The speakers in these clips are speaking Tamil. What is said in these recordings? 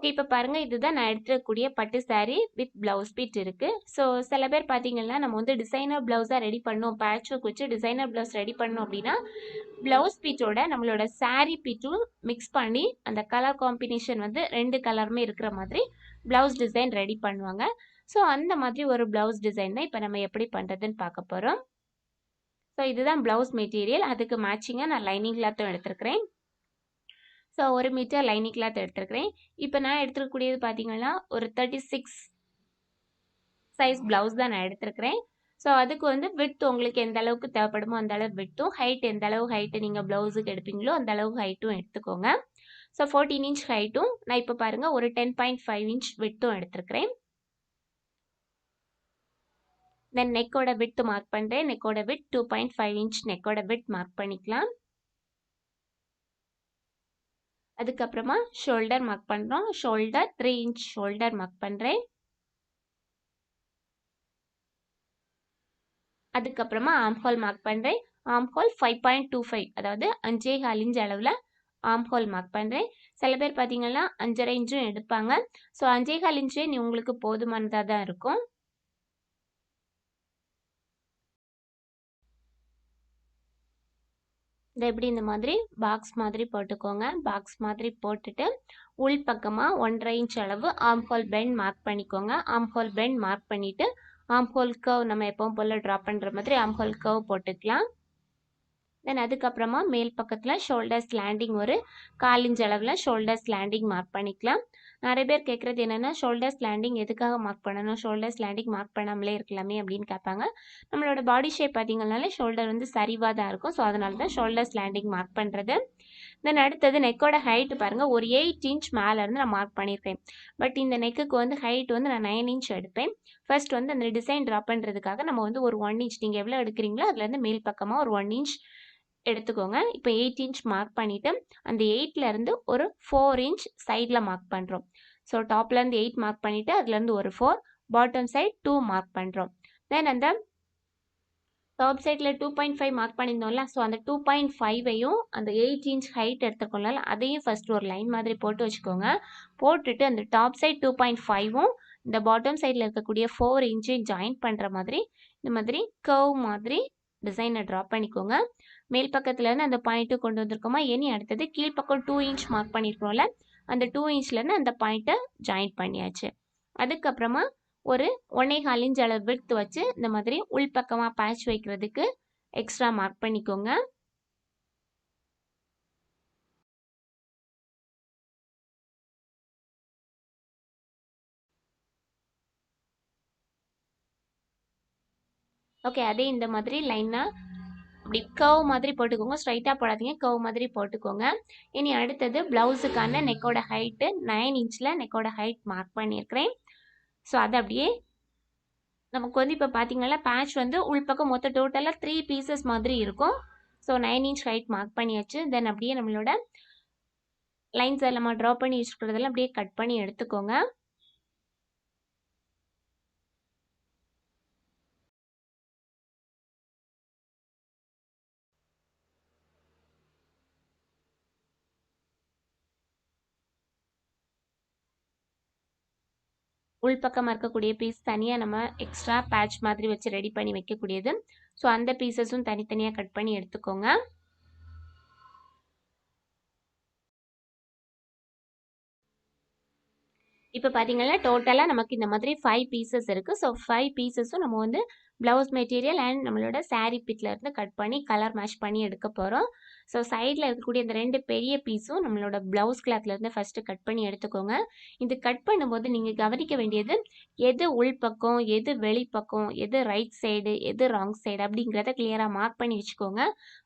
ஓகே, இப்போ பாருங்க, இதுதான் நான் எடுத்துக்கூடிய பட்டு saree வித் பிளவுஸ் பீட் இருக்கு. ஸோ சில பேர் பார்த்தீங்கன்னா நம்ம வந்து டிசைனர் பிளவுஸாக ரெடி பண்ணோம், பேட்ச் ஒர்க் வச்சு டிசைனர் பிளவுஸ் ரெடி பண்ணோம் அப்படின்னா பிளவுஸ் பீட்டோட நம்மளோட saree பீட்டும் மிக்ஸ் பண்ணி அந்த கலர் காம்பினேஷன் வந்து 2 கலருமே இருக்கிற மாதிரி பிளவுஸ் டிசைன் ரெடி பண்ணுவாங்க. ஸோ அந்த மாதிரி ஒரு பிளவுஸ் டிசைன் தான் இப்போ நம்ம எப்படி பண்ணுறதுன்னு பார்க்க போகிறோம். ஸோ இதுதான் பிளவுஸ் மெட்டீரியல். அதுக்கு மேட்சிங்காக நான் லைனிங் கிளாத்தும் எடுத்துருக்கிறேன். ஸோ 1 மீட்டர் லைனிங் கிளாத் எடுத்துருக்கிறேன். இப்போ நான் எடுத்துருக்கூடியது பார்த்தீங்கன்னா ஒரு 36 சைஸ் பிளவுஸ் தான் நான் எடுத்துருக்கிறேன். ஸோ அதுக்கு வந்து விட்த் உங்களுக்கு எந்த அளவுக்கு தேவைப்படுமோ அந்த அளவு விட்த்தும், ஹைட் எந்த அளவு ஹைட்டு நீங்கள் ப்ளவுஸுக்கு எடுப்பீங்களோ அந்த அளவு ஹைட்டும் எடுத்துக்கோங்க. ஸோ 14 இன்ச் ஹைட்டும் நான் இப்போ பாருங்கள் ஒரு 10.5 இன்ச் விட்த்தும் எடுத்துருக்கிறேன். தென் நெக்கோட விட்த் மார்க் பண்ணுறேன். நெக்கோட விட்த் 2.5 இன்ச் நெக்கோட விட்த் மார்க் பண்ணிக்கலாம். அதுக்கப்புறமா ஷோல்டர் மார்க் பண்ணுறோம். ஷோல்டர் 3 இன்ச் ஷோல்டர் மார்க் பண்ணுறேன். அதுக்கப்புறமா ஆர்ம் ஹோல் மார்க் பண்ணுறேன். ஆர்ம் ஹோல் 5.25 அதாவது 5.25 இன்ச் அளவில் ஆர்ம் ஹோல் மார்க் பண்ணுறேன். சில பேர் பார்த்தீங்கன்னா 5.5 இன்ச்சும் எடுப்பாங்க. ஸோ 5.25 இன்ச்சே உங்களுக்கு போதுமானதாக தான் இருக்கும். இதை எப்படி இந்த மாதிரி பாக்ஸ் மாதிரி போட்டுக்கோங்க. பாக்ஸ் மாதிரி போட்டுட்டு உள் பக்கமாக 1.5 இன்ச் அளவு ஆர்ம் ஹோல் பெண்ட் மார்க் பண்ணிக்கோங்க. ஆர்ம் ஹோல் பெண்ட் மார்க் பண்ணிவிட்டு ஆர்ம் ஹோல் கர்வ் நம்ம எப்பவும் போல் ட்ரா பண்ணுற மாதிரி ஆர்ம் ஹோல் கர்வ் போட்டுக்கலாம். தென் அதுக்கப்புறமா மேல் பக்கத்தில் ஷோல்டர் ஸ்லாண்டிங் ஒரு 1/4 இன்ச் அளவில் ஷோல்டர் ஸ்லாண்டிங் மார்க் பண்ணிக்கலாம். நிறைய பேர் கேட்குறது என்னென்னா ஷோல்டர் ஸ்லாண்டிங் எதுக்காக மார்க் பண்ணணும், ஷோல்டர் ஸ்லாண்டிங் மார்க் பண்ணாமலே இருக்கலாமே அப்படின்னு கேட்பாங்க. நம்மளோட பாடி ஷேப் பார்த்தீங்கன்னாலே ஷோல்டர் வந்து சரிவாக தான் இருக்கும். ஸோ அதனால தான் ஷோல்டர் ஸ்லாண்டிங் மார்க் பண்ணுறது. தென் அடுத்தது நெக்கோட ஹைட்டு பாருங்கள் ஒரு 8 இன்ச் மேலேருந்து நான் மார்க் பண்ணியிருக்கேன். பட் இந்த நெக்குக்கு வந்து ஹைட் வந்து நான் 9 இன்ச் எடுப்பேன். ஃபர்ஸ்ட் வந்து அந்த டிசைன் ட்ரா பண்ணுறதுக்காக நம்ம வந்து ஒரு 1 இன்ச் நீங்கள் எவ்வளோ எடுக்கிறீங்களோ அதுலேருந்து மேல் பக்கமாக ஒரு 1 இன்ச் எடுத்துக்கோங்க. இப்போ 8 இன்ச் மார்க் பண்ணிவிட்டு அந்த 8லேருந்து ஒரு 4 இன்ச் சைடில் மார்க் பண்ணுறோம். ஸோ டாப்லேருந்து 8 மார்க் பண்ணிவிட்டு அதுலேருந்து ஒரு 4, பாட்டம் சைட் 2 மார்க் பண்ணுறோம். தென் அந்த டாப் சைடில் 2.5 மார்க் பண்ணியிருந்தோம்ல, ஸோ அந்த 2.5ஐயும் அந்த 8 இன்ச் ஹைட் எடுத்துக்கொள்ளல அதையும் ஃபர்ஸ்ட் ஒரு லைன் மாதிரி போட்டு வச்சுக்கோங்க. போட்டுட்டு அந்த டாப் சைட் 2.5ம் இந்த பாட்டம் சைடில் இருக்கக்கூடிய 4 இன்ச்சையும் ஜாயின் பண்ணுற மாதிரி இந்த மாதிரி கர்வ் மாதிரி டிசைனை ட்ரா பண்ணிக்கோங்க. மேல் பக்கத்துலேருந்து அந்த பாயிண்ட்டு கொண்டு வந்திருக்கோமா, இனி அடுத்தது கீழ்ப்பக்கம் 2 இன்ச் மார்க் பண்ணியிருக்கோம்ல, அந்த 2 இன்ச்லேருந்து அந்த பாயிண்ட்டை ஜாயின் பண்ணியாச்சு. அதுக்கப்புறமா ஒரு 1.25 இன்ச் அளவு விட்த் வச்சு இந்த மாதிரி உள்பக்கமாக பேட்ச் வைக்கிறதுக்கு எக்ஸ்ட்ரா மார்க் பண்ணிக்கோங்க. ஓகே, அதே இந்த மாதிரி லைனாக அப்படி கர்வ் மாதிரி போட்டுக்கோங்க. ஸ்ட்ரைட்டாக போடாதீங்க, கர்வ் மாதிரி போட்டுக்கோங்க. இனி அடுத்தது ப்ளவுஸுக்கான நெக்கோட ஹைட்டு 9 இன்ச்சில் நெக்கோட ஹைட் மார்க் பண்ணியிருக்கிறேன். ஸோ அதை அப்படியே நமக்கு வந்து இப்போ பார்த்தீங்கன்னா பேட்ச் வந்து உள்பக்கம் மொத்தம் டோட்டலாக 3 பீசஸ் மாதிரி இருக்கும். ஸோ 9 இன்ச் ஹைட் மார்க் பண்ணியாச்சு. தென் அப்படியே நம்மளோட லைன்ஸ் எல்லாம் ட்ரா பண்ணி வச்சுக்கிறதெல்லாம் அப்படியே கட் பண்ணி எடுத்துக்கோங்க. உள்பக்கமாக இருக்கக்கூடிய பீஸ் தனியாக நம்ம எக்ஸ்ட்ரா பேட்ச் மாதிரி வச்சு ரெடி பண்ணி வைக்கக்கூடியது. ஸோ அந்த பீசஸும் தனித்தனியாக கட் பண்ணி எடுத்துக்கோங்க. இப்போ பார்த்தீங்கன்னா டோட்டலாக நமக்கு இந்த மாதிரி 5 பீசஸ் இருக்குது. ஸோ 5 பீசஸும் நம்ம வந்து ப்ளவுஸ் மெட்டீரியல் அண்ட் நம்மளோட சாரீ பிட்டில் இருந்து கட் பண்ணி கலர் மேட்ச் பண்ணி எடுக்க போகிறோம். ஸோ சைடில் இருக்கக்கூடிய இந்த 2 பெரிய பீஸும் நம்மளோட ப்ளவுஸ் கிளாத்லேருந்து ஃபஸ்ட்டு கட் பண்ணி எடுத்துக்கோங்க. இது கட் பண்ணும்போது நீங்கள் கவனிக்க வேண்டியது எது உள்பக்கம், எது வெளிப்பக்கம், எது ரைட் சைடு, எது ராங் சைடு அப்படிங்கிறத கிளியராக மார்க் பண்ணி வச்சுக்கோங்க.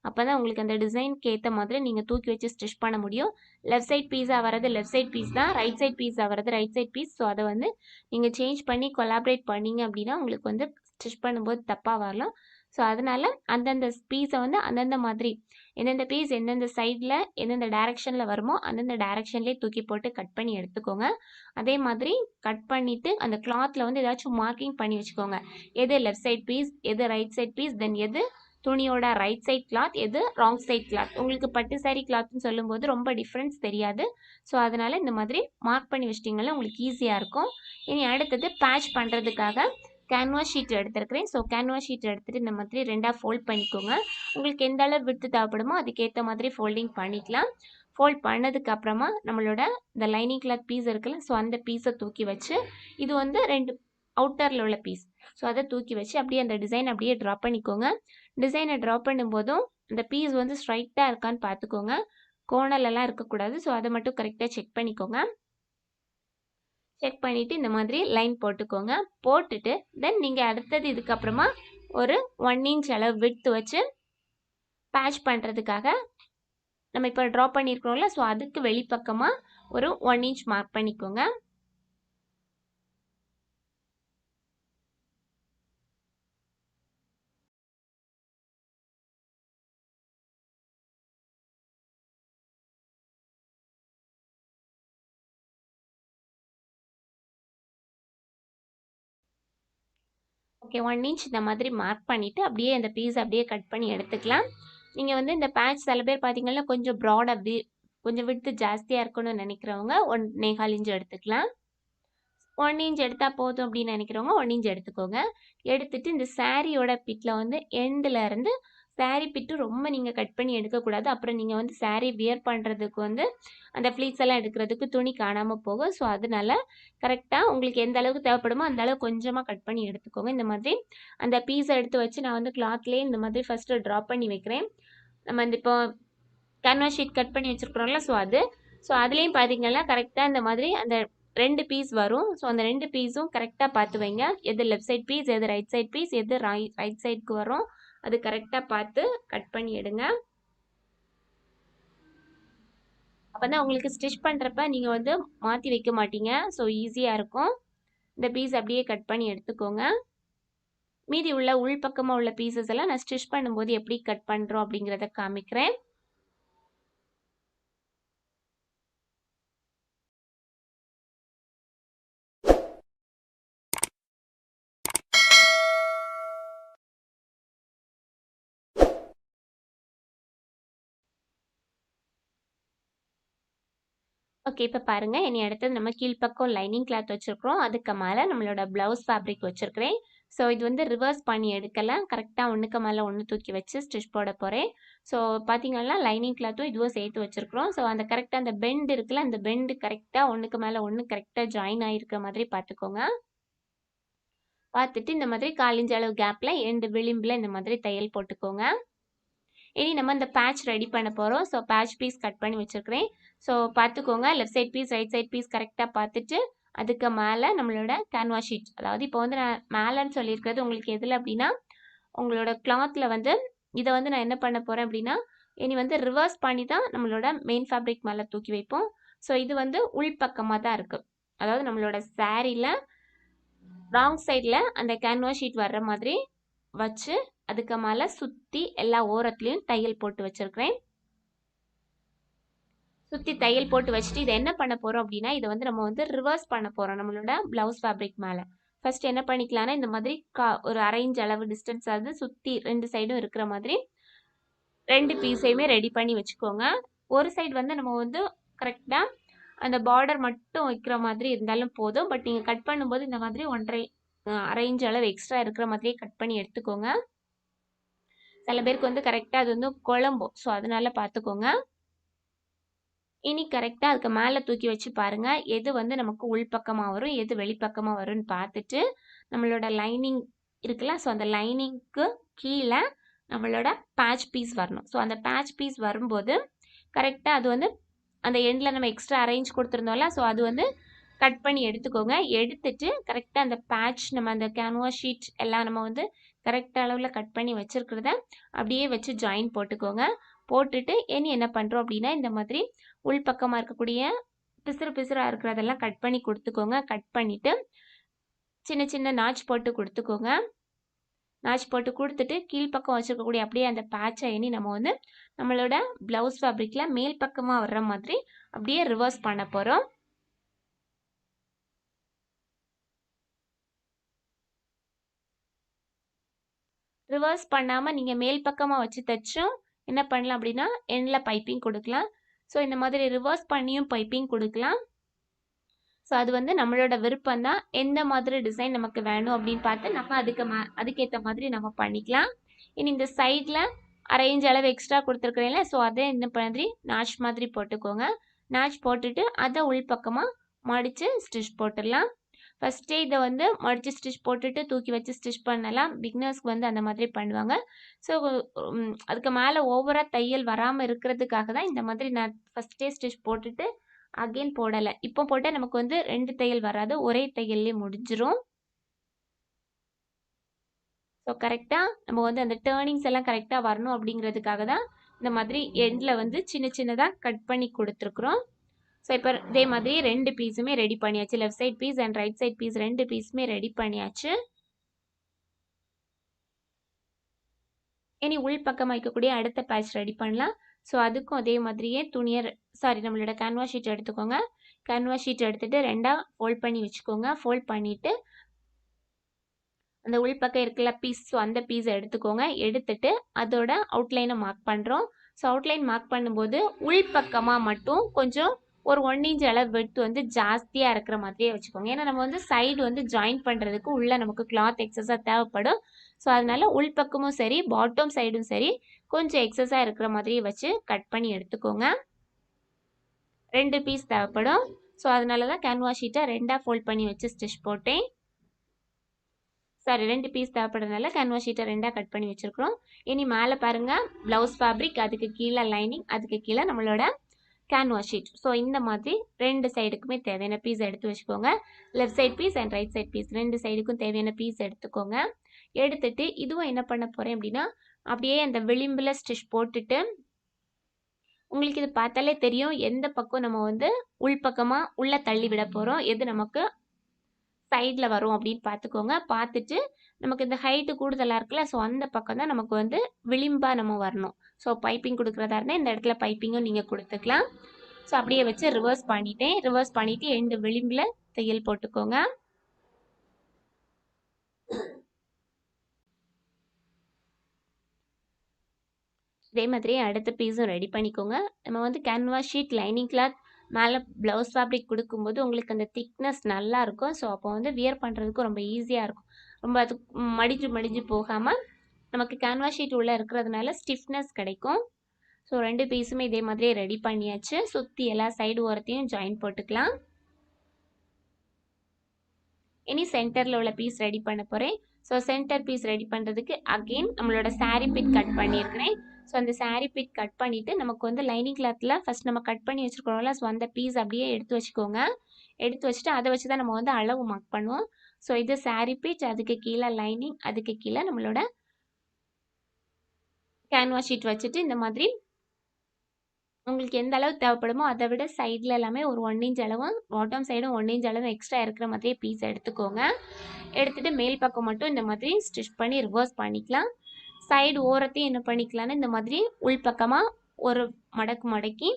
அப்போ தான் உங்களுக்கு அந்த டிசைனுக்கு ஏற்ற மாதிரி நீங்கள் தூக்கி வச்சு ஸ்டிச் பண்ண முடியும். லெஃப்ட் சைட் பீஸாக வரது லெஃப்ட் சைட் பீஸ் தான், ரைட் சைட் பீஸாக வரது ரைட் சைட் பீஸ். ஸோ அதை வந்து நீங்கள் சேஞ்ச் பண்ணி கொலாபரேட் பண்ணிங்க அப்படின்னா உங்களுக்கு வந்து ஸ்டிச் பண்ணும்போது தப்பாக வரலாம். ஸோ அதனால் அந்தந்த பீஸை வந்து அந்தந்த மாதிரி எந்தெந்த பீஸ் எந்தெந்த சைடில் எந்தெந்த டைரெக்ஷனில் வருமோ அந்தந்த டைரெக்ஷன்லேயே தூக்கி போட்டு கட் பண்ணி எடுத்துக்கோங்க. அதே மாதிரி கட் பண்ணிவிட்டு அந்த கிளாத்தில் வந்து ஏதாச்சும் மார்க்கிங் பண்ணி வச்சுக்கோங்க. எது லெஃப்ட் சைட் பீஸ், எது ரைட் சைட் பீஸ், தென் எது துணியோட ரைட் சைட் கிளாத், எது ராங் சைட் கிளாத். உங்களுக்கு பட்டு சாரி கிளாத்னு சொல்லும்போது ரொம்ப டிஃப்ரென்ஸ் தெரியாது. ஸோ அதனால் இந்த மாதிரி மார்க் பண்ணி வச்சிட்டிங்கன்னா உங்களுக்கு ஈஸியாக இருக்கும். இனி அடுத்தது பேட்ச் பண்ணுறதுக்காக கேன்வாஸ் ஷீட் எடுத்துருக்கிறேன். ஸோ கேன்வாஸ் ஷீட் எடுத்துகிட்டு இந்த மாதிரி ரெண்டாக ஃபோல்ட் பண்ணிக்கோங்க. உங்களுக்கு எந்த அளவு விட்டு தேவைப்படுமோ அதுக்கேற்ற மாதிரி ஃபோல்டிங் பண்ணிக்கலாம். ஃபோல்ட் பண்ணதுக்கு அப்புறமா நம்மளோட இந்த லைனிங் கிளாத் பீஸ் இருக்குல்ல, ஸோ அந்த பீஸை தூக்கி வச்சு, இது வந்து 2 அவுட்டரில் உள்ள பீஸ், ஸோ அதை தூக்கி வச்சு அப்படியே அந்த டிசைன் அப்படியே ட்ரா பண்ணிக்கோங்க. டிசைனை ட்ரா பண்ணும்போதும் அந்த பீஸ் வந்து ஸ்ட்ரைட்டாக இருக்கான்னு பார்த்துக்கோங்க. கோணலெல்லாம் இருக்கக்கூடாது. ஸோ அதை மட்டும் கரெக்டாக செக் பண்ணிக்கோங்க. செக் பண்ணிவிட்டு இந்த மாதிரி லைன் போட்டுக்கோங்க. போட்டுட்டு தென் நீங்கள் அடுத்தது இதுக்கப்புறமா ஒரு 1 இன்ச் அளவு விட்த் வச்சு பேட்ச் பண்ணுறதுக்காக நம்ம இப்போ ட்ரா பண்ணியிருக்கிறோம்ல, ஸோ அதுக்கு வெளிப்பக்கமாக ஒரு 1 இன்ச் மார்க் பண்ணிக்கோங்க. ஓகே, 1 இன்ச் இந்த மாதிரி மார்க் பண்ணிவிட்டு அப்படியே அந்த பீஸ் அப்படியே கட் பண்ணி எடுத்துக்கலாம். நீங்கள் வந்து இந்த பேட்ச் சில பேர் பார்த்தீங்கன்னா கொஞ்சம் ப்ராட் அப்படி கொஞ்சம் விட்த்து ஜாஸ்தியாக இருக்கணும்னு நினைக்கிறவங்க 1.25 இன்ச் எடுத்துக்கலாம். 1 இன்ச் எடுத்தால் போதும் அப்படின்னு நினைக்கிறவங்க 1 இன்ச் எடுத்துக்கோங்க. எடுத்துட்டு இந்த சாரியோட பிட்டில் வந்து எண்டில் இருந்து சாரீ பிட்டு ரொம்ப நீங்கள் கட் பண்ணி எடுக்கக்கூடாது. அப்புறம் நீங்கள் வந்து சாரீ வியர் பண்ணுறதுக்கு வந்து அந்த ஃப்ளீட்ஸ் எல்லாம் எடுக்கிறதுக்கு துணி காணாமல் போகும். ஸோ அதனால கரெக்டாக உங்களுக்கு எந்த அளவுக்கு தேவைப்படுமோ அந்த அளவுக்கு கொஞ்சமாக கட் பண்ணி எடுத்துக்கோங்க. இந்த மாதிரி அந்த பீஸை எடுத்து வச்சு நான் வந்து கிளாத்லேயே இந்த மாதிரி ஃபஸ்ட்டு ட்ராப் பண்ணி வைக்கிறேன். நம்ம இந்த இப்போ கேன்வாஸ் ஷீட் கட் பண்ணி வச்சுருக்குறோம்ல, ஸோ அதுலேயும் பார்த்தீங்கன்னா கரெக்டாக இந்த மாதிரி அந்த 2 பீஸ் வரும். ஸோ அந்த 2 பீஸும் கரெக்டாக பார்த்து வைங்க. எது லெஃப்ட் சைட் பீஸ், எது ரைட் சைட் பீஸ், எது ரைட் சைடுக்கு வரும், அது கரெக்டாக பார்த்து கட் பண்ணி எடுங்க. அப்போ தான் உங்களுக்கு ஸ்டிச் பண்ணுறப்ப நீங்கள் வந்து மாற்றி வைக்க மாட்டீங்க. ஸோ ஈஸியாக இருக்கும். இந்த பீஸ் அப்படியே கட் பண்ணி எடுத்துக்கோங்க. மீதி உள்ள உள்பக்கமாக உள்ள பீசஸ் எல்லாம் நான் ஸ்டிச் பண்ணும்போது எப்படி கட் பண்ணுறோம் அப்படிங்கிறத காமிக்கிறேன். ஓகே, இப்போ பாருங்கள். இனி அடுத்தது நம்ம கீழ்ப்பக்கம் லைனிங் கிளாத் வச்சுருக்கிறோம். அதுக்கு மேலே நம்மளோட ப்ளவுஸ் ஃபேப்ரிக் வச்சுருக்கிறேன். ஸோ இது வந்து ரிவர்ஸ் பண்ணி எடுக்கலாம். கரெக்டாக ஒன்றுக்கு மேலே ஒன்று தூக்கி வச்சு ஸ்டிச் போட போகிறேன். ஸோ பார்த்தீங்கன்னா லைனிங் கிளாத்தும் இதுவும் சேர்த்து வச்சுருக்கிறோம். ஸோ அந்த கரெக்டாக அந்த பெண்ட் இருக்குல்ல, அந்த பெண்டு கரெக்டாக ஒன்றுக்கு மேலே ஒன்று கரெக்டாக ஜாயின் ஆகிருக்கிற மாதிரி பார்த்துக்கோங்க. பார்த்துட்டு இந்த மாதிரி 1/4 இன்ச் அளவு கேப்பில் 2 விளிம்பில் இந்த மாதிரி தையல் போட்டுக்கோங்க. இனி நம்ம இந்த பேட்ச் ரெடி பண்ண போகிறோம். ஸோ பேட்ச் பீஸ் கட் பண்ணி வச்சுருக்கிறேன். ஸோ பார்த்துக்கோங்க, left side piece right side piece கரெக்டாக பார்த்துட்டு அதுக்கு மேலே நம்மளோட கேன்வாஸ் ஷீட், அதாவது இப்போ வந்து நான் மேலேன்னு சொல்லியிருக்கிறது உங்களுக்கு எதில் அப்படின்னா உங்களோட கிளாத்தில் வந்து இதை வந்து நான் என்ன பண்ண போகிறேன் அப்படின்னா இனி வந்து ரிவர்ஸ் பண்ணி தான் நம்மளோட மெயின் ஃபேப்ரிக் மேலே தூக்கி வைப்போம். ஸோ இது வந்து உள்பக்கமாக தான் இருக்குது. அதாவது நம்மளோட சாரியில் ராங் சைடில் அந்த கேன்வாஸ் ஷீட் வர்ற மாதிரி வச்சு அதுக்கு மேலே சுற்றி எல்லா ஓரத்துலேயும் தையல் போட்டு வச்சுருக்கிறேன். சுற்றி தையல் போட்டு வச்சுட்டு இதை என்ன பண்ண போகிறோம் அப்படின்னா இதை வந்து நம்ம வந்து ரிவர்ஸ் பண்ண போகிறோம் நம்மளோட ப்ளவுஸ் ஃபேப்ரிக் மேலே. ஃபர்ஸ்ட் என்ன பண்ணிக்கலாம்னா இந்த மாதிரி ஒரு 1/2 இன்ச் அளவு டிஸ்டன்ஸ் ஆகுது சுற்றி 2 சைடும் இருக்கிற மாதிரி 2 பீஸையுமே ரெடி பண்ணி வச்சுக்கோங்க. ஒரு சைடு வந்து நம்ம வந்து கரெக்டாக அந்த பார்டர் மட்டும் வைக்கிற மாதிரி இருந்தாலும் போதும். பட் நீங்கள் கட் பண்ணும்போது இந்த மாதிரி 1/2 இன்ச் அளவு எக்ஸ்ட்ரா இருக்கிற மாதிரியே கட் பண்ணி எடுத்துக்கோங்க. சில பேருக்கு வந்து கரெக்டாக அது வந்து குழம்பும். ஸோ அதனால பார்த்துக்கோங்க. இனி கரெக்டாக அதுக்கு மேலே தூக்கி வச்சு பாருங்கள் எது வந்து நமக்கு உள்பக்கமாக வரும் எது வெளிப்பக்கமாக வரும்னு பார்த்துட்டு நம்மளோட லைனிங் இருக்குல்ல, ஸோ அந்த லைனிங்க்கு கீழே நம்மளோட பேட்ச் பீஸ் வரணும். ஸோ அந்த பேட்ச் பீஸ் வரும்போது கரெக்டாக அது வந்து அந்த எண்டில் நம்ம எக்ஸ்ட்ரா அரேஞ்ச் கொடுத்துருந்தோம்ல, ஸோ அது வந்து கட் பண்ணி எடுத்துக்கோங்க. எடுத்துட்டு கரெக்டாக அந்த பேட்ச் நம்ம அந்த கேன்வாஸ் ஷீட் எல்லாம் நம்ம வந்து கரெக்ட் அளவில் கட் பண்ணி வச்சுருக்கிறத அப்படியே வச்சு ஜாயின் போட்டுக்கோங்க. போட்டுட்டு இனி என்ன பண்ணுறோம் அப்படின்னா இந்த மாதிரி உள்பக்கமாக இருக்கக்கூடிய பிசுறாக இருக்கிறதெல்லாம் கட் பண்ணி கொடுத்துக்கோங்க. கட் பண்ணிவிட்டு சின்ன சின்ன நாச் போட்டு கொடுத்துக்கோங்க. நாச் போட்டு கொடுத்துட்டு கீழ்ப்பக்கம் வச்சுருக்கக்கூடிய அப்படியே அந்த பேட்சை இனி நம்ம வந்து நம்மளோட ப்ளவுஸ் ஃபேப்ரிக்கில் மேல் பக்கமாக வர்ற மாதிரி அப்படியே ரிவர்ஸ் பண்ண போகிறோம். ரிவர்ஸ் பண்ணாமல் நீங்கள் மேல் பக்கமாக வச்சு தைச்சும் என்ன பண்ணலாம் அப்படின்னா எண்டில் பைப்பிங் கொடுக்கலாம். ஸோ இந்த மாதிரி ரிவர்ஸ் பண்ணியும் பைப்பிங் கொடுக்கலாம். ஸோ அது வந்து நம்மளோட விருப்பம் தான். எந்த மாதிரி டிசைன் நமக்கு வேணும் அப்படின்னு பார்த்து நம்ம அதுக்கேற்ற மாதிரி நம்ம பண்ணிக்கலாம். இனி இந்த சைடில் அரேஞ்ச் அளவு எக்ஸ்ட்ரா கொடுத்துருக்குறேன்ல, ஸோ அதை இந்த மாதிரி நாச் மாதிரி போட்டுக்கோங்க. நாச் போட்டுட்டு அதை உள்பக்கமாக மடித்து ஸ்டிச் போட்டுடலாம். ஃபஸ்ட்டே இதை வந்து மடித்து ஸ்டிச் போட்டுட்டு தூக்கி வச்சு ஸ்டிச் பண்ணலாம். பிகினர்ஸ்க்கு வந்து அந்த மாதிரி பண்ணுவாங்க. ஸோ அதுக்கு மேலே ஓவராக தையல் வராமல் இருக்கிறதுக்காக தான் இந்த மாதிரி நான் ஃபஸ்ட்டே ஸ்டிச் போட்டுட்டு அகெயின் போடலை. இப்போ போட்டால் நமக்கு வந்து 2 தையல் வராது, ஒரே தையல்லே முடிஞ்சிரும். ஸோ கரெக்டாக நம்ம வந்து அந்த டேர்னிங்ஸ் எல்லாம் கரெக்டாக வரணும் அப்படிங்கிறதுக்காக தான் இந்த மாதிரி எண்டில் வந்து சின்ன சின்னதாக கட் பண்ணி கொடுத்துருக்குறோம். ஸோ இப்போ இதே மாதிரி 2 பீஸுமே ரெடி பண்ணியாச்சு. Left side piece and right side piece 2 பீஸுமே ரெடி பண்ணியாச்சு. இனி உள் பக்கமாக வைக்கக்கூடிய அடுத்த பேட்ச் ரெடி பண்ணலாம். ஸோ அதுக்கும் அதே மாதிரியே நம்மளோட கேன்வாஸ் ஷீட் எடுத்துக்கோங்க. கேன்வாஸ் ஷீட் எடுத்துகிட்டு 2ஆக ஃபோல்ட் பண்ணி வச்சுக்கோங்க. ஃபோல்ட் பண்ணிவிட்டு அந்த உள் பக்கம் இருக்கிற பீஸ், ஸோ அந்த பீஸை எடுத்துக்கோங்க. எடுத்துட்டு அதோட அவுட்லைனை மார்க் பண்ணுறோம். ஸோ அவுட்லைன் மார்க் பண்ணும்போது உள் பக்கமாக மட்டும் கொஞ்சம் ஒரு 1 இன்ச் அளவு விட்டு வந்து ஜாஸ்தியாக இருக்கிற மாதிரியே வச்சுக்கோங்க. ஏன்னா நம்ம வந்து சைடு வந்து ஜாயின் பண்ணுறதுக்கு உள்ளே நமக்கு கிளாத் எக்ஸஸாக தேவைப்படும். ஸோ அதனால உள் பக்கமும் சரி பாட்டம் சைடும் சரி கொஞ்சம் எக்ஸஸாக இருக்கிற மாதிரியே வச்சு கட் பண்ணி எடுத்துக்கோங்க. 2 பீஸ் தேவைப்படும். ஸோ அதனால தான் கேன்வாஸ் ஷீட்டை 2ஆக ஃபோல்ட் பண்ணி வச்சு ஸ்டிச் போட்டேன். 2 பீஸ் தேவைப்படுறதுனால கேன்வாஸ் ஷீட்டை 2ஆக கட் பண்ணி வச்சுருக்கிறோம். இனி மேலே பாருங்கள் ப்ளவுஸ் ஃபேப்ரிக், அதுக்கு கீழே லைனிங், அதுக்கு கீழே நம்மளோட கேன்வாஸ் ஷீட். ஸோ இந்த மாதிரி 2 சைடுக்குமே தேவையான பீஸ் எடுத்து வச்சுக்கோங்க. Left side piece and right side piece 2 சைடுக்கும் தேவையான பீஸ் எடுத்துக்கோங்க. எடுத்துட்டு இதுவும் என்ன பண்ண போகிறேன் அப்படின்னா அப்படியே அந்த விளிம்பில் ஸ்டிச் போட்டுட்டு உங்களுக்கு இது பார்த்தாலே தெரியும் எந்த பக்கம் நம்ம வந்து உள்பக்கமாக உள்ளே தள்ளி விட போகிறோம், எது நமக்கு சைடில் வரும் அப்படின்னு பார்த்துக்கோங்க. பார்த்துட்டு நமக்கு இந்த ஹைட்டு கூடுதலாக இருக்குல்ல, ஸோ அந்த பக்கம் தான் நமக்கு வந்து விளிம்பாக நம்ம வரணும். ஸோ பைப்பிங் கொடுக்குறதா இருந்தால் இந்த இடத்துல பைப்பிங்கும் நீங்கள் கொடுத்துக்கலாம். ஸோ அப்படியே வச்சு ரிவர்ஸ் பண்ணிவிட்டு எண்டு விளிம்பில் தையல் போட்டுக்கோங்க. இதே மாதிரி அடுத்த பீஸும் ரெடி பண்ணிக்கோங்க. நம்ம வந்து கேன்வாஸ் ஷீட், லைனிங் கிளாத், மேலே ப்ளவுஸ் ஃபேப்ரிக் கொடுக்கும்போது உங்களுக்கு அந்த திக்னஸ் நல்லா இருக்கும். ஸோ அப்போ வந்து வியர் பண்ணுறதுக்கும் ரொம்ப ஈஸியாக இருக்கும். ரொம்ப அது மடிஞ்சு போகாமல் நமக்கு கேன்வாஸ் ஷீட் உள்ளே இருக்கிறதுனால ஸ்டிஃப்னஸ் கிடைக்கும். ஸோ 2 பீஸுமே இதே மாதிரியே ரெடி பண்ணியாச்சு. சுற்றி எல்லா சைடு ஓரத்தையும் ஜாயின் போட்டுக்கலாம். இனி சென்டரில் உள்ள பீஸ் ரெடி பண்ண போகிறேன். ஸோ சென்டர் பீஸ் ரெடி பண்ணுறதுக்கு அகெயின் நம்மளோட சாரீ பிட் கட் பண்ணியிருக்கிறேன். ஸோ அந்த சாரீ பிட் கட் பண்ணிவிட்டு நமக்கு வந்து லைனிங் கிளாத்தில் ஃபஸ்ட் நம்ம கட் பண்ணி வச்சுருக்கோம்ல, ஸோ அந்த பீஸ் அப்படியே எடுத்து வச்சுக்கோங்க. எடுத்து வச்சுட்டு அதை வச்சு தான் நம்ம வந்து அளவு மார்க் பண்ணுவோம். ஸோ இது சாரீ பிட், அதுக்கு கீழே லைனிங், அதுக்கு கீழே நம்மளோட கேன்வாஸ் ஷீட் வச்சுட்டு இந்த மாதிரி உங்களுக்கு எந்த அளவு தேவைப்படுமோ அதை விட சைடில் எல்லாமே ஒரு 1 இன்ச் அளவும் பாட்டம் சைடும் 1 இன்ச் அளவு எக்ஸ்ட்ரா இருக்கிற மாதிரியே பீஸ் எடுத்துக்கோங்க. எடுத்துகிட்டு மேல் பக்கம் மட்டும் இந்த மாதிரி ஸ்டிச் பண்ணி ரிவர்ஸ் பண்ணிக்கலாம். சைடு ஓரத்தையும் என்ன பண்ணிக்கலான்னு இந்த மாதிரி உள்பக்கமாக ஒரு மடக்கி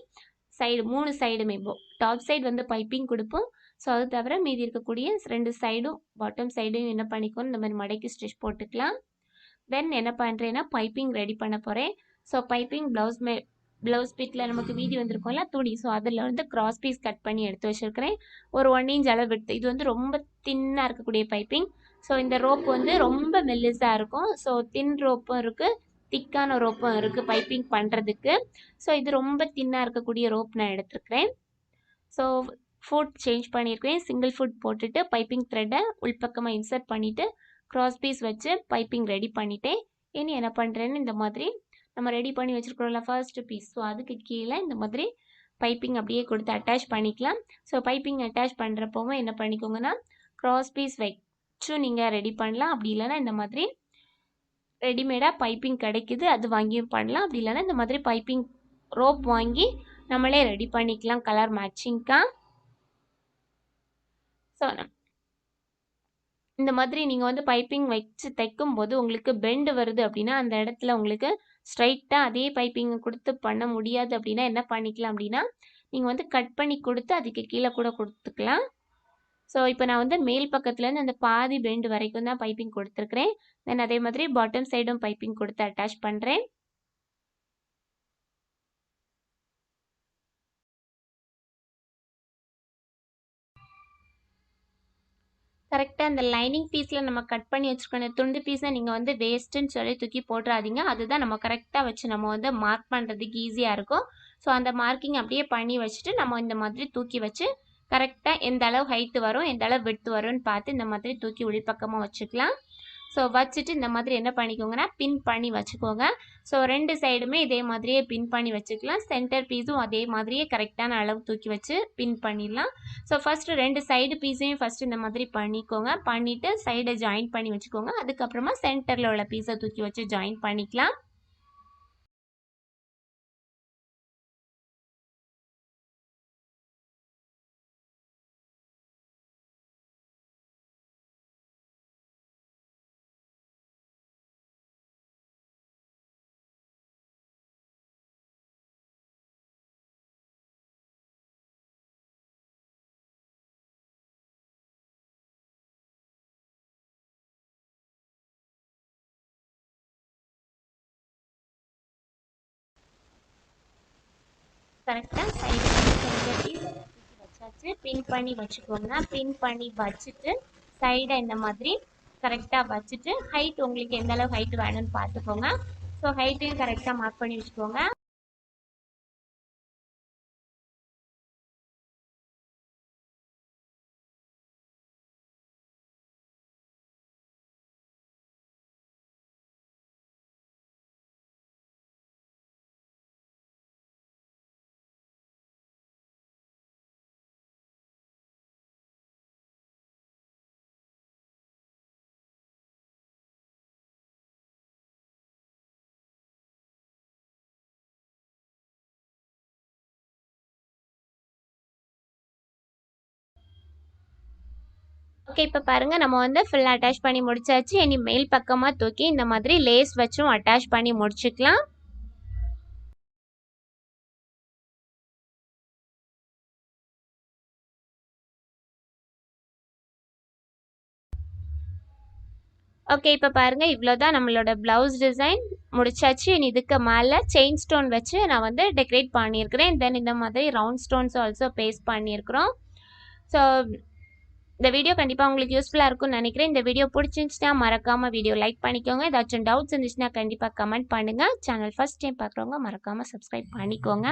சைடு 3 சைடுமே டாப் சைடு வந்து பைப்பிங் கொடுப்போம். ஸோ அது தவிர மீதி இருக்கக்கூடிய 2 சைடும் பாட்டம் சைடும் என்ன பண்ணிக்கணும் இந்த மாதிரி மடக்கி ஸ்டிச் போட்டுக்கலாம். தென் என்ன பண்ணுறேன்னா பைப்பிங் ரெடி பண்ண போகிறேன். ஸோ பைப்பிங் ப்ளவுஸ் பிட்டில் நமக்கு வீதி வந்திருக்கோம்ல துணி, ஸோ அதில் வந்து கிராஸ் பீஸ் கட் பண்ணி எடுத்து வச்சுருக்கிறேன். ஒரு 1 இன்ச் அளவு எடுத்து, இது வந்து ரொம்ப தின்னாக இருக்கக்கூடிய பைப்பிங். ஸோ இந்த ரோப் வந்து ரொம்ப மெல்லிஸாக இருக்கும். ஸோ தின் ரோப்பும் இருக்குது, திக்கான ரோப்பும் இருக்குது பைப்பிங் பண்ணுறதுக்கு. ஸோ இது ரொம்ப தின்னாக இருக்கக்கூடிய ரோப் நான் எடுத்துருக்கிறேன். ஸோ ஃபுட் சேஞ்ச் பண்ணியிருக்கிறேன். சிங்கிள் ஃபுட் போட்டுட்டு பைப்பிங் த்ரெட்டை உள்பக்கமாக இன்சர்ட் பண்ணிவிட்டு கிராஸ் பீஸ் வச்சு பைப்பிங் ரெடி பண்ணிட்டேன். இனி என்ன பண்ணுறேன்னு இந்த மாதிரி நம்ம ரெடி பண்ணி வச்சுருக்கிறோம்ல ஃபர்ஸ்ட் பீஸ், ஸோ அதுக்கு கீழே இந்த மாதிரி பைப்பிங் அப்படியே கொடுத்து அட்டாச் பண்ணிக்கலாம். ஸோ பைப்பிங் அட்டாச் பண்ணுறப்பவும் என்ன பண்ணிக்கோங்கன்னா கிராஸ் பீஸ் வச்சும் நீங்கள் ரெடி பண்ணலாம். அப்படி இல்லைன்னா இந்த மாதிரி ரெடிமேடாக பைப்பிங் கிடைக்குது, அது வாங்கியும் பண்ணலாம். அப்படி இல்லைன்னா இந்த மாதிரி பைப்பிங் ரோப் வாங்கி நம்மளே ரெடி பண்ணிக்கலாம் கலர் மேட்சிங்காக. ஸோ இந்த மாதிரி நீங்கள் வந்து பைப்பிங் வச்சு தைக்கும் போது உங்களுக்கு பெண்டு வருது அப்படின்னா அந்த இடத்துல உங்களுக்கு ஸ்ட்ரைட்டாக அதே பைப்பிங்கை கொடுத்து பண்ண முடியாது அப்படின்னா என்ன பண்ணிக்கலாம் அப்படின்னா நீங்கள் வந்து கட் பண்ணி கொடுத்து அதுக்கு கீழே கூட கொடுத்துக்கலாம். ஸோ இப்போ நான் வந்து மேல் பக்கத்துலேருந்து அந்த பாதி பெண்ட் வரைக்கும் தான் பைப்பிங் கொடுத்துருக்குறேன். தென் அதே மாதிரி பாட்டம் சைடும் பைப்பிங் கொடுத்து அட்டாச் பண்ணுறேன். கரெக்டாக அந்த லைனிங் பீஸில் நம்ம கட் பண்ணி வச்சுருக்க துண்டு பீஸை நீங்கள் வந்து வேஸ்ட்டுன்னு சொல்லி தூக்கி போட்டுறாதீங்க. அதுதான் நம்ம கரெக்டாக வச்சு நம்ம வந்து மார்க் பண்ணுறதுக்கு ஈஸியாக இருக்கும். ஸோ அந்த மார்க்கிங் அப்படியே பண்ணி வச்சுட்டு நம்ம இந்த மாதிரி தூக்கி வச்சு கரெக்டாக எந்த அளவு ஹைட்டு வரும் எந்த அளவு விட்த் வரும்னு பார்த்து இந்த மாதிரி தூக்கி உள்பக்கமாக வச்சுக்கலாம். ஸோ வச்சுட்டு இந்த மாதிரி என்ன பண்ணிக்கோங்கன்னா பின் பண்ணி வச்சுக்கோங்க. ஸோ 2 சைடுமே இதே மாதிரியே பின் பண்ணி வச்சுக்கலாம். சென்டர் பீஸும் அதே மாதிரியே கரெக்டான அளவு தூக்கி வச்சு பின் பண்ணிடலாம். ஸோ ஃபஸ்ட்டு 2 சைடு பீஸையும் ஃபஸ்ட்டு இந்த மாதிரி பண்ணிக்கோங்க. பண்ணிவிட்டு சைடை ஜாயின் பண்ணி வச்சுக்கோங்க. அதுக்கப்புறமா சென்டரில் உள்ள பீஸை தூக்கி வச்சு ஜாயின் பண்ணிக்கலாம். கரெக்டாக சைடு சென்டர் பீஸ் வச்சாச்சு. பின் பண்ணி வச்சுக்கோங்க. பின் பண்ணி வச்சுட்டு சைடை இந்த மாதிரி கரெக்டாக வச்சுட்டு ஹைட் உங்களுக்கு எந்த அளவு ஹைட் வேணும்னு பார்த்துக்கோங்க. ஸோ ஹைட்டையும் கரெக்டாக மார்க் பண்ணி வச்சுக்கோங்க. ஓகே, இப்போ பாருங்க நம்ம வந்து ஃபுல்லாக அட்டாச் பண்ணி முடிச்சாச்சு. இனி மேல் பக்கமாக தூக்கி இந்த மாதிரி லேஸ் வச்சும் அட்டாச் பண்ணி முடிச்சுக்கலாம். ஓகே, இப்போ பாருங்க இவ்வளோதான் நம்மளோட ப்ளவுஸ் டிசைன் முடிச்சாச்சு. இனி இதுக்கு மேலே செயின் ஸ்டோன் வச்சு நான் வந்து டெக்கரேட் பண்ணியிருக்கிறேன். தென் இந்த மாதிரி ரவுண்ட் ஸ்டோன்ஸ் ஆல்சோ பேஸ்ட் பண்ணியிருக்கிறோம். ஸோ இந்த வீடியோ கண்டிப்பாக உங்களுக்கு யூஸ்ஃபுல்லாக இருக்கும்னு நினைக்கிறேன். இந்த வீடியோ பிடிச்சிருந்துச்சுன்னா மறக்காமல் வீடியோ லைக் பண்ணிக்கோங்க. ஏதாச்சும் டவுட்ஸ் இருந்துச்சுன்னா கண்டிப்பாக கமெண்ட் பண்ணுங்கள். சேனல் ஃபஸ்ட் டைம் பார்க்குறவங்க மறக்காமல் சப்ஸ்கிரைப் பண்ணிக்கோங்க.